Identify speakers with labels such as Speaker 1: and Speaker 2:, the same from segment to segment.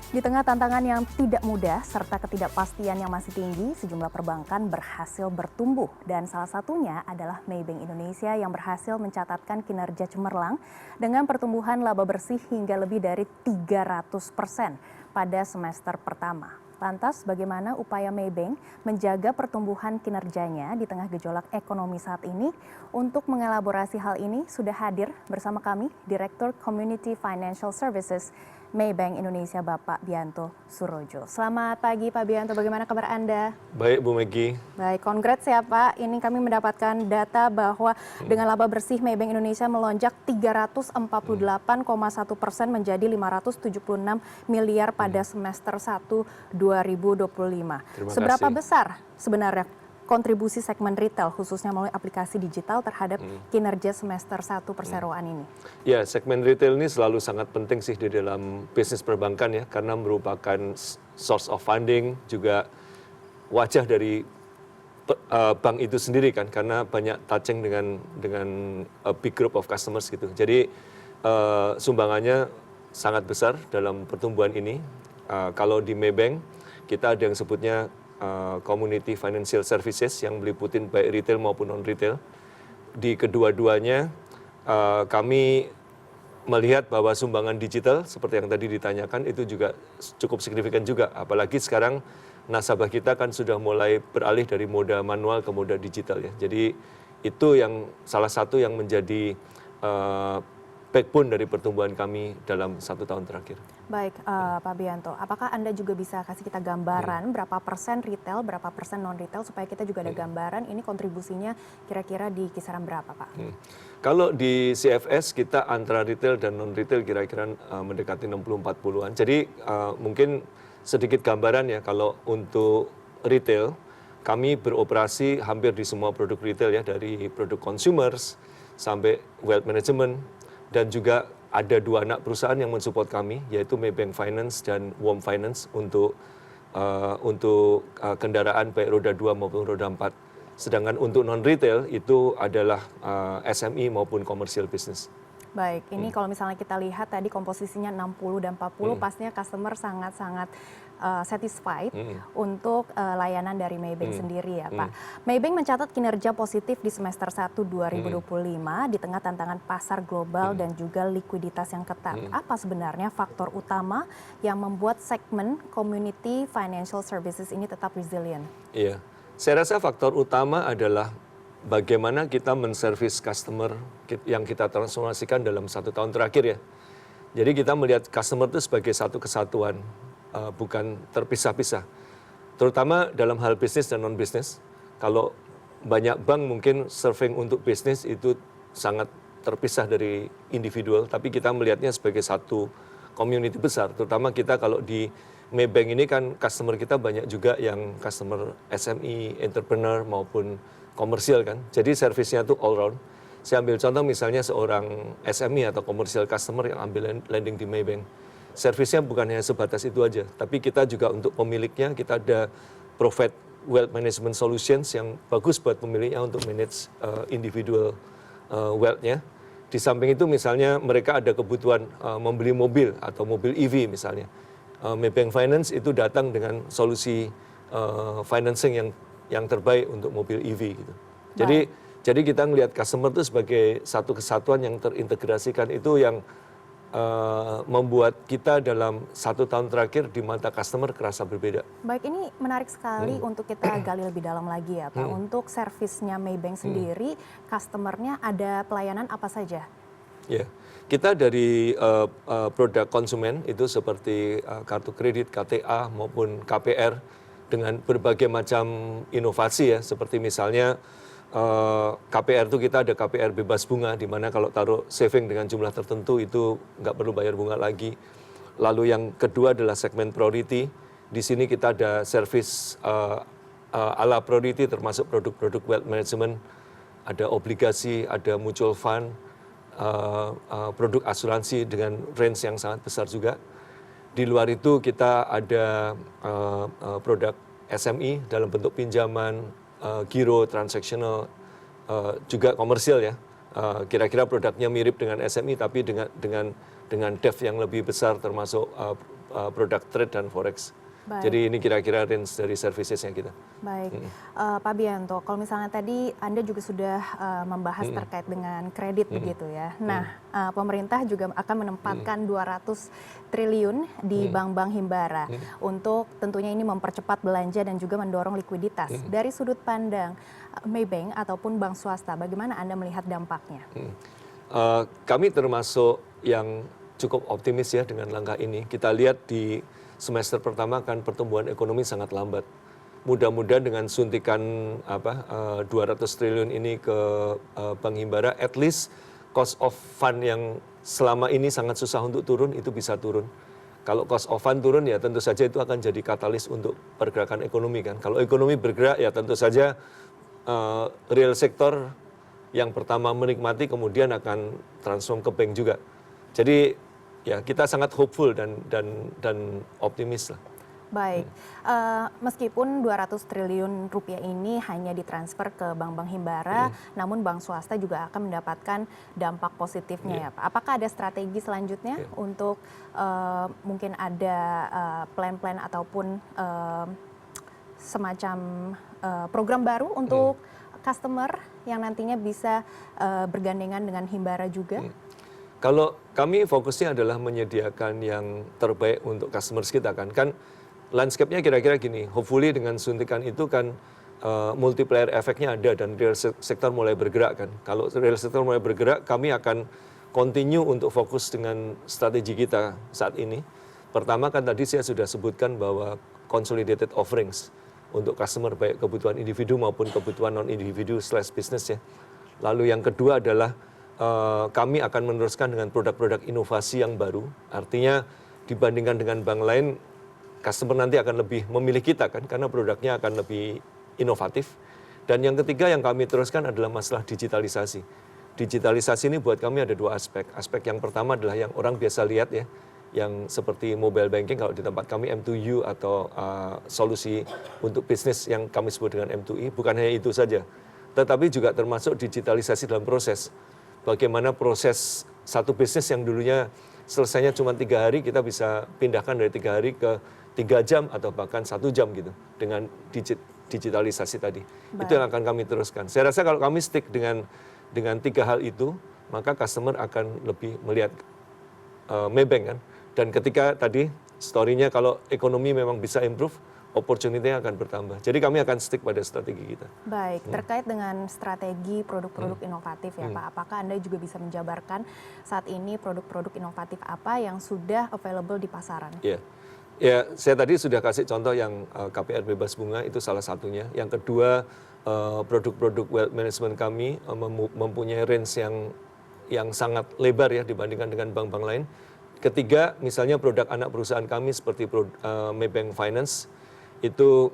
Speaker 1: Di tengah tantangan yang tidak mudah serta ketidakpastian yang masih tinggi, sejumlah perbankan berhasil bertumbuh. Dan salah satunya adalah Maybank Indonesia yang berhasil mencatatkan kinerja cemerlang dengan pertumbuhan laba bersih hingga lebih dari 300% pada semester pertama. Lantas bagaimana upaya Maybank menjaga pertumbuhan kinerjanya di tengah gejolak ekonomi saat ini? Untuk mengelaborasi hal ini sudah hadir bersama kami Direktur Community Financial Services Maybank Indonesia Bapak Bianto Surojo. Selamat pagi Pak Bianto, bagaimana kabar Anda?
Speaker 2: Baik Bu Megi.
Speaker 1: Baik, congrats ya Pak. Ini kami mendapatkan data bahwa dengan laba bersih Maybank Indonesia melonjak 348,1% menjadi 576 miliar pada semester 1 2025. Seberapa besar sebenarnya kontribusi segmen retail khususnya melalui aplikasi digital terhadap kinerja semester 1 perseroan ini?
Speaker 2: Ya, segmen retail ini selalu sangat penting sih di dalam bisnis perbankan ya, karena merupakan source of funding, juga wajah dari bank itu sendiri kan, karena banyak touching dengan a big group of customers gitu. Jadi sumbangannya sangat besar dalam pertumbuhan ini. Kalau di Maybank kita ada yang sebutnya Community Financial Services yang meliputin baik retail maupun non-retail. Di kedua-duanya kami melihat bahwa sumbangan digital seperti yang tadi ditanyakan itu juga cukup signifikan juga. Apalagi sekarang nasabah kita kan sudah mulai beralih dari moda manual ke moda digital ya. Jadi itu yang salah satu yang menjadi backbone dari pertumbuhan kami dalam 1 tahun terakhir.
Speaker 1: Baik, Pak Bianto, apakah Anda juga bisa kasih kita gambaran berapa persen retail, berapa persen non-retail supaya kita juga ada gambaran ini kontribusinya kira-kira di kisaran berapa Pak?
Speaker 2: Kalau di CFS kita antara retail dan non-retail kira-kira mendekati 60-40-an. Jadi mungkin sedikit gambaran ya, kalau untuk retail kami beroperasi hampir di semua produk retail ya, dari produk consumers sampai wealth management, dan juga ada 2 anak perusahaan yang mensupport kami, yaitu Maybank Finance dan WOM Finance untuk kendaraan baik roda 2 maupun roda 4. Sedangkan untuk non-retail itu adalah SME maupun commercial business.
Speaker 1: Baik, ini kalau misalnya kita lihat tadi komposisinya 60 dan 40, pastinya customer sangat-sangat satisfied untuk layanan dari Maybank sendiri ya Pak. Maybank mencatat kinerja positif di semester 1 2025 di tengah tantangan pasar global dan juga likuiditas yang ketat. Apa sebenarnya faktor utama yang membuat segmen Community Financial Services ini tetap resilient?
Speaker 2: Iya, saya rasa faktor utama adalah bagaimana kita menservis customer yang kita transformasikan dalam 1 tahun terakhir ya. Jadi kita melihat customer itu sebagai satu kesatuan, bukan terpisah-pisah. Terutama dalam hal bisnis dan non-bisnis. Kalau banyak bank mungkin serving untuk bisnis itu sangat terpisah dari individual, tapi kita melihatnya sebagai satu community besar. Terutama kita kalau di Maybank ini kan customer kita banyak juga yang customer SME, entrepreneur maupun komersial kan. Jadi servisnya tuh all round. Saya ambil contoh misalnya seorang SME atau komersial customer yang ambil lending di Maybank. Servisnya bukan hanya sebatas itu aja, tapi kita juga untuk pemiliknya kita ada provide wealth management solutions yang bagus buat pemiliknya untuk manage individual wealth-nya. Di samping itu misalnya mereka ada kebutuhan membeli mobil atau mobil EV misalnya. Maybank Finance itu datang dengan solusi financing yang terbaik untuk mobil EV gitu. Jadi kita melihat customer itu sebagai satu kesatuan yang terintegrasikan, itu yang membuat kita dalam 1 tahun terakhir di mata customer kerasa berbeda.
Speaker 1: Baik, ini menarik sekali untuk kita gali lebih dalam lagi ya Pak. Untuk servisnya Maybank sendiri, customernya ada pelayanan apa saja?
Speaker 2: Ya, kita dari produk konsumen itu seperti kartu kredit, KTA maupun KPR dengan berbagai macam inovasi ya, seperti misalnya KPR itu kita ada KPR bebas bunga, di mana kalau taruh saving dengan jumlah tertentu itu nggak perlu bayar bunga lagi. Lalu yang kedua adalah segmen priority. Di sini kita ada service ala priority termasuk produk-produk wealth management, ada obligasi, ada mutual fund, produk asuransi dengan range yang sangat besar juga. Di luar itu kita ada produk SME dalam bentuk pinjaman, giro, transaksional, juga komersial ya. Kira-kira produknya mirip dengan SME tapi dengan depth yang lebih besar, termasuk produk trade dan forex.
Speaker 1: Baik.
Speaker 2: Jadi ini kira-kira range dari servicesnya kita.
Speaker 1: Baik, Pak Bianto, kalau misalnya tadi Anda juga sudah membahas terkait dengan kredit begitu ya. Nah, pemerintah juga akan menempatkan 200 triliun di bank-bank himbara untuk tentunya ini mempercepat belanja dan juga mendorong likuiditas. Dari sudut pandang Maybank ataupun bank swasta, bagaimana Anda melihat dampaknya?
Speaker 2: Kami termasuk yang cukup optimis ya dengan langkah ini. Kita lihat di semester pertama kan pertumbuhan ekonomi sangat lambat. Mudah-mudahan dengan suntikan 200 triliun ini ke Bank Himbara, at least cost of fund yang selama ini sangat susah untuk turun itu bisa turun. Kalau cost of fund turun ya tentu saja itu akan jadi katalis untuk pergerakan ekonomi kan. Kalau ekonomi bergerak ya tentu saja real sektor yang pertama menikmati kemudian akan transform ke bank juga. Jadi ya kita sangat hopeful dan optimis lah.
Speaker 1: Baik, meskipun 200 triliun rupiah ini hanya ditransfer ke bank-bank himbara, namun bank swasta juga akan mendapatkan dampak positifnya ya Pak. Apakah ada strategi selanjutnya untuk mungkin ada plan-plan ataupun semacam program baru untuk customer yang nantinya bisa bergandengan dengan himbara juga?
Speaker 2: Kalau kami fokusnya adalah menyediakan yang terbaik untuk customers kita kan landscape-nya kira-kira gini, hopefully dengan suntikan itu kan multiplier efeknya ada dan real sektor mulai bergerak kan. Kalau real sektor mulai bergerak, kami akan continue untuk fokus dengan strategi kita saat ini. Pertama kan tadi saya sudah sebutkan bahwa consolidated offerings untuk customer baik kebutuhan individu maupun kebutuhan non-individu / business ya. Lalu yang kedua adalah kami akan meneruskan dengan produk-produk inovasi yang baru. Artinya dibandingkan dengan bank lain, customer nanti akan lebih memilih kita kan karena produknya akan lebih inovatif. Dan yang ketiga yang kami teruskan adalah masalah digitalisasi. Digitalisasi ini buat kami ada dua aspek. Aspek yang pertama adalah yang orang biasa lihat ya, yang seperti mobile banking kalau di tempat kami M2U atau solusi untuk bisnis yang kami sebut dengan M2I. Bukan hanya itu saja, tetapi juga termasuk digitalisasi dalam proses. Bagaimana proses satu bisnis yang dulunya selesainya cuma 3 hari, kita bisa pindahkan dari 3 hari ke 3 jam atau bahkan 1 jam gitu dengan digitalisasi tadi. Baik. Itu yang akan kami teruskan. Saya rasa kalau kami stick dengan 3 hal itu, maka customer akan lebih melihat Maybank kan. Dan ketika tadi story-nya kalau ekonomi memang bisa improve, opportunity-nya akan bertambah. Jadi kami akan stick pada strategi kita.
Speaker 1: Baik, terkait dengan strategi produk-produk inovatif ya Pak, apakah Anda juga bisa menjabarkan saat ini produk-produk inovatif apa yang sudah available di pasaran?
Speaker 2: Ya, saya tadi sudah kasih contoh yang KPR bebas bunga itu salah satunya. Yang kedua, produk-produk wealth management kami mempunyai range yang sangat lebar ya dibandingkan dengan bank-bank lain. Ketiga, misalnya produk anak perusahaan kami seperti Maybank Finance itu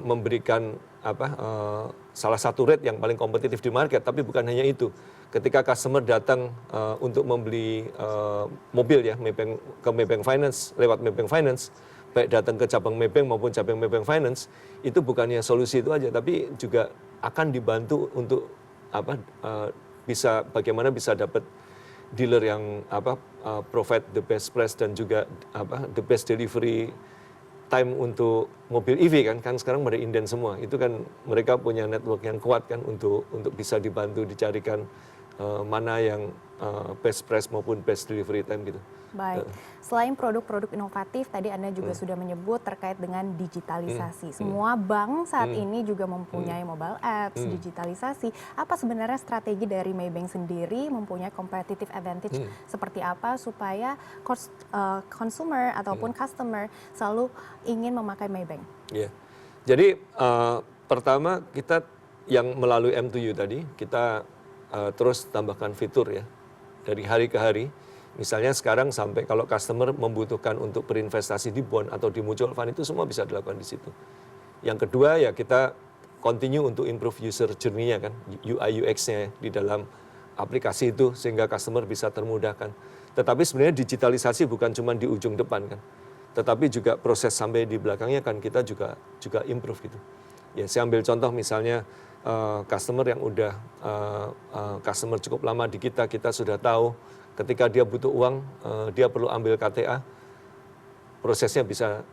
Speaker 2: memberikan salah satu rate yang paling kompetitif di market, tapi bukan hanya itu. Ketika customer datang untuk membeli mobil ya ke Maybank Finance lewat Maybank Finance, baik datang ke cabang Maybank maupun cabang Maybank Finance, itu bukannya solusi itu aja, tapi juga akan dibantu untuk bagaimana bisa dapat dealer yang provide the best price dan juga the best delivery time untuk mobil EV kan sekarang pada inden semua. Itu kan mereka punya network yang kuat kan untuk bisa dibantu dicarikan mana yang best price maupun best delivery time gitu.
Speaker 1: Baik, selain produk-produk inovatif, tadi Anda juga sudah menyebut terkait dengan digitalisasi. Semua bank saat ini juga mempunyai mobile apps, digitalisasi. Apa sebenarnya strategi dari Maybank sendiri mempunyai competitive advantage seperti apa supaya consumer ataupun customer selalu ingin memakai Maybank?
Speaker 2: Yeah. Jadi pertama kita yang melalui M2U tadi, kita terus tambahkan fitur ya dari hari ke hari. Misalnya sekarang sampai kalau customer membutuhkan untuk berinvestasi di bond atau di mutual fund itu semua bisa dilakukan di situ. Yang kedua ya kita continue untuk improve user journey-nya kan, UI UX-nya di dalam aplikasi itu sehingga customer bisa termudahkan. Tetapi sebenarnya digitalisasi bukan cuma di ujung depan kan, tetapi juga proses sampai di belakangnya kan kita juga improve gitu. Ya saya ambil contoh misalnya customer yang udah customer cukup lama di kita sudah tahu ketika dia butuh uang, dia perlu ambil KTA. prosesnya bisa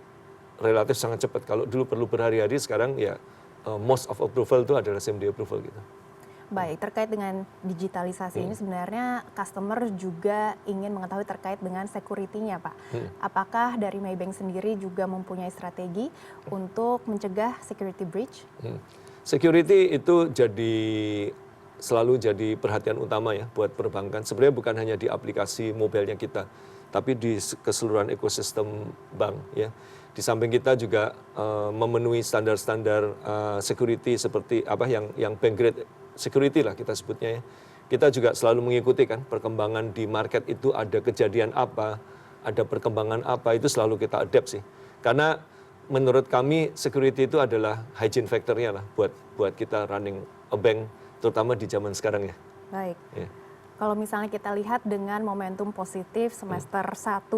Speaker 2: relatif sangat cepat. Kalau dulu perlu berhari-hari, sekarang ya most of approval itu adalah same day approval gitu.
Speaker 1: Baik, terkait dengan digitalisasi ini sebenarnya customer juga ingin mengetahui terkait dengan security-nya, Pak. Apakah dari Maybank sendiri juga mempunyai strategi untuk mencegah security breach?
Speaker 2: Security itu selalu jadi perhatian utama ya buat perbankan. Sebenarnya bukan hanya di aplikasi mobilnya kita, tapi di keseluruhan ekosistem bank ya. Di samping kita juga memenuhi standar-standar security seperti apa yang bank grade security lah kita sebutnya ya. Kita juga selalu mengikuti kan perkembangan di market itu, ada kejadian apa, ada perkembangan apa, itu selalu kita adapt sih. Karena menurut kami security itu adalah hygiene factor-nya lah buat kita running a bank, terutama di zaman sekarang ya.
Speaker 1: Baik.
Speaker 2: Ya.
Speaker 1: Kalau misalnya kita lihat dengan momentum positif semester 1,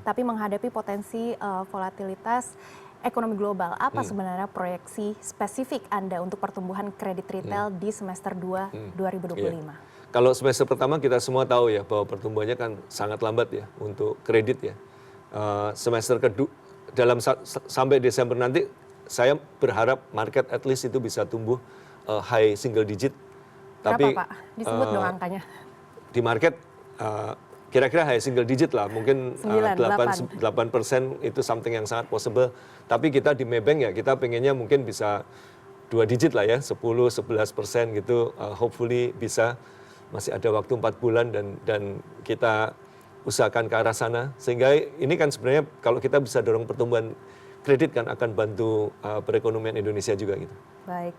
Speaker 1: tapi menghadapi potensi volatilitas ekonomi global, apa sebenarnya proyeksi spesifik Anda untuk pertumbuhan kredit retail di semester 2 2025?
Speaker 2: Ya. Kalau semester pertama kita semua tahu ya bahwa pertumbuhannya kan sangat lambat ya untuk kredit ya. Semester kedua sampai Desember nanti saya berharap market at least itu bisa tumbuh high single digit.
Speaker 1: Berapa Pak? Disebut dong angkanya.
Speaker 2: Di market kira-kira high single digit lah, mungkin 8% itu something yang sangat possible. Tapi kita di Maybank ya kita pengennya mungkin bisa 2 digit lah ya, 10-11% gitu, hopefully bisa. Masih ada waktu 4 bulan dan kita usahakan ke arah sana. Sehingga ini kan sebenarnya kalau kita bisa dorong pertumbuhan kredit kan akan bantu perekonomian Indonesia juga gitu.
Speaker 1: Baik,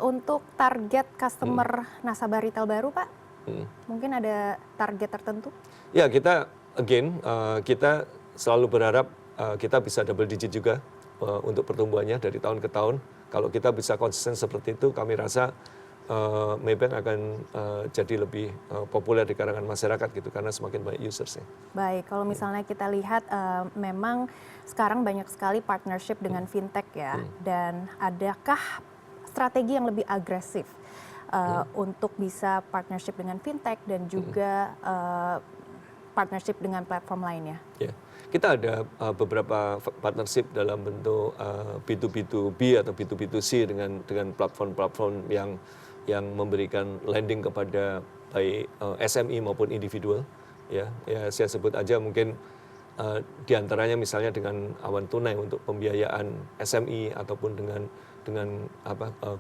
Speaker 1: untuk target customer nasabah retail baru Pak, mungkin ada target tertentu?
Speaker 2: Ya kita kita selalu berharap kita bisa double digit juga untuk pertumbuhannya dari tahun ke tahun. Kalau kita bisa konsisten seperti itu, kami rasa Maybank akan jadi lebih populer di kalangan masyarakat gitu karena semakin banyak usersnya.
Speaker 1: Baik, kalau misalnya kita lihat memang sekarang banyak sekali partnership dengan fintech ya, dan adakah strategi yang lebih agresif untuk bisa partnership dengan fintech dan juga partnership dengan platform lainnya?
Speaker 2: Ya, kita ada beberapa partnership dalam bentuk B2B2B atau B2B2C dengan platform-platform yang memberikan lending kepada baik SME maupun individual. Ya, saya sebut aja mungkin di antaranya misalnya dengan Awan Tunai untuk pembiayaan SME ataupun dengan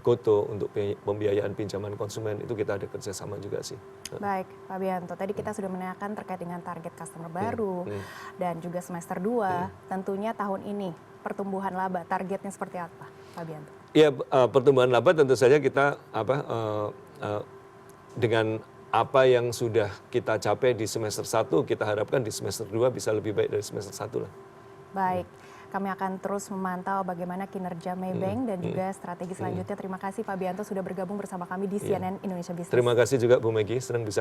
Speaker 2: GoTo untuk pembiayaan pinjaman konsumen, itu kita ada kerjasama juga sih.
Speaker 1: Baik, Pak Bianto, tadi kita sudah menanyakan terkait dengan target customer baru dan juga semester 2, tentunya tahun ini pertumbuhan laba, targetnya seperti apa Pak Bianto?
Speaker 2: Ya, pertumbuhan laba tentu saja kita dengan apa yang sudah kita capai di semester 1, kita harapkan di semester 2 bisa lebih baik dari semester 1 lah.
Speaker 1: Baik, kami akan terus memantau bagaimana kinerja Maybank dan juga strategi selanjutnya. Terima kasih Pak Bianto sudah bergabung bersama kami di CNN Indonesia Business.
Speaker 2: Terima kasih juga Bu Megi, senang bisa